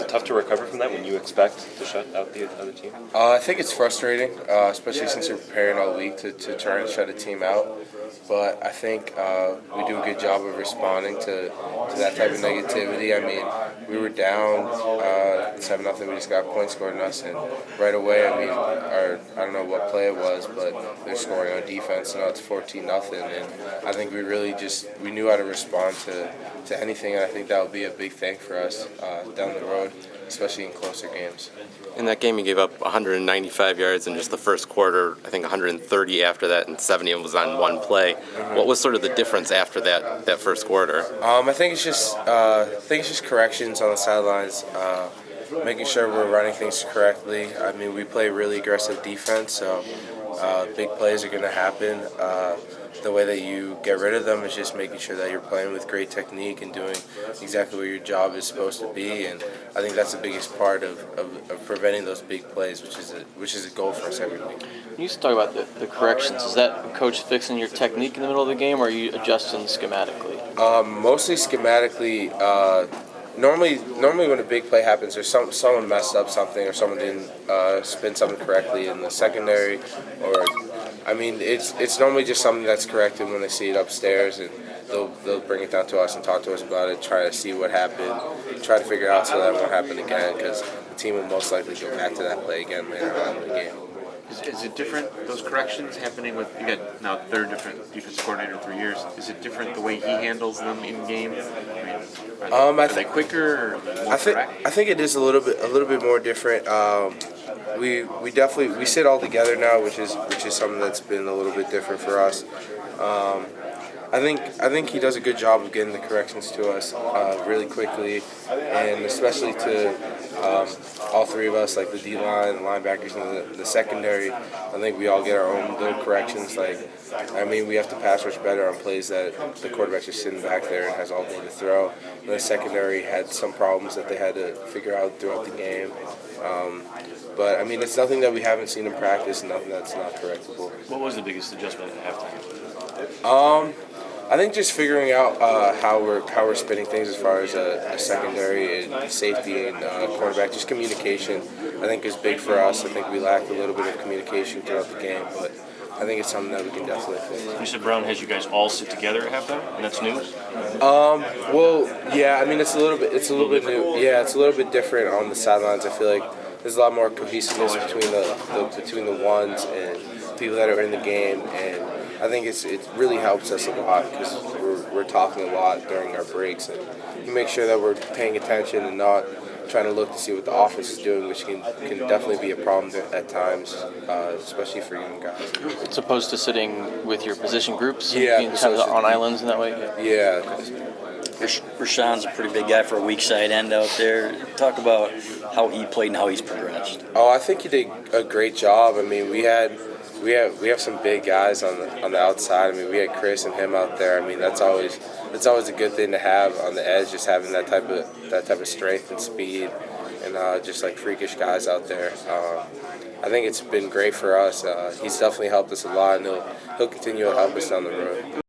tough to recover from that when you expect to shut out the other team? I think it's frustrating, especially since you're preparing all week to try and shut a team out. But I think we do a good job of responding to that type of negativity. I mean, we were down 7-0. We just got points scored on us, and right away, I mean, I don't know what play it was, but they're scoring on defense, and now it's 14-0. And I think we knew how to respond to anything, and I think that will be a big thing for us down the road, especially in closer games. In that game, you gave up 195 yards in just the first quarter. I think 130 after that, and 70 was on one play. Mm-hmm. What was sort of the difference after that first quarter? I think it's just corrections on the sidelines, making sure we're running things correctly. I mean, we play really aggressive defense, so big plays are going to happen. The way that you get rid of them is just making sure that you're playing with great technique and doing exactly what your job is supposed to be. And I think that's the biggest part of preventing those big plays, which is a goal for us every week. You used to talk about the corrections. Is that coach fixing your technique in the middle of the game, or are you adjusting schematically? Mostly schematically. Normally when a big play happens, or someone messed up something, or someone didn't spin something correctly in the secondary, or I mean, it's normally just something that's corrected when they see it upstairs, and they'll bring it down to us and talk to us about it, try to see what happened, try to figure out so that won't happen again, because the team will most likely go back to that play again later on in the game. Is it different, those corrections happening with, you got now third different defense coordinator in 3 years, is it different the way he handles them in game? I mean, are they quicker or more correct? I think it is a little bit more different. We definitely sit all together now, which is something that's been a little bit different for us. I think he does a good job of getting the corrections to us really quickly, and especially to all three of us, like the D-line, the linebackers, and the secondary. I think we all get our own little corrections. We have to pass rush better on plays that the quarterbacks are sitting back there and has all day to throw. And the secondary had some problems that they had to figure out throughout the game. But I mean, it's nothing that we haven't seen in practice, and nothing that's not correctable. What was the biggest adjustment at halftime? I think just figuring out how we're spinning things as far as a secondary and safety and quarterback. Just communication, I think, is big for us. I think we lacked a little bit of communication throughout the game, but I think it's something that we can definitely fix. You said Brown has you guys all sit together at halftime, and that's news? Well, yeah. I mean, it's a little bit new. Yeah, it's a little bit different on the sidelines. I feel like there's a lot more cohesiveness between the ones and people that are in the game, and I think it really helps us a lot because we're talking a lot during our breaks, and you make sure that we're paying attention and not trying to look to see what the offense is doing, which can definitely be a problem at times, especially for young guys. As opposed to sitting with your position groups, yeah, being kind of on islands in that way. Yeah. Rashawn's a pretty big guy for a weak side end out there. Talk about how he played and how he's progressed. Oh, I think he did a great job. I mean, we have some big guys on the outside. I mean, we had Chris and him out there. I mean, that's always a good thing to have on the edge, just having that type of strength and speed, and just like freakish guys out there. I think it's been great for us. He's definitely helped us a lot, and he'll continue to help us down the road.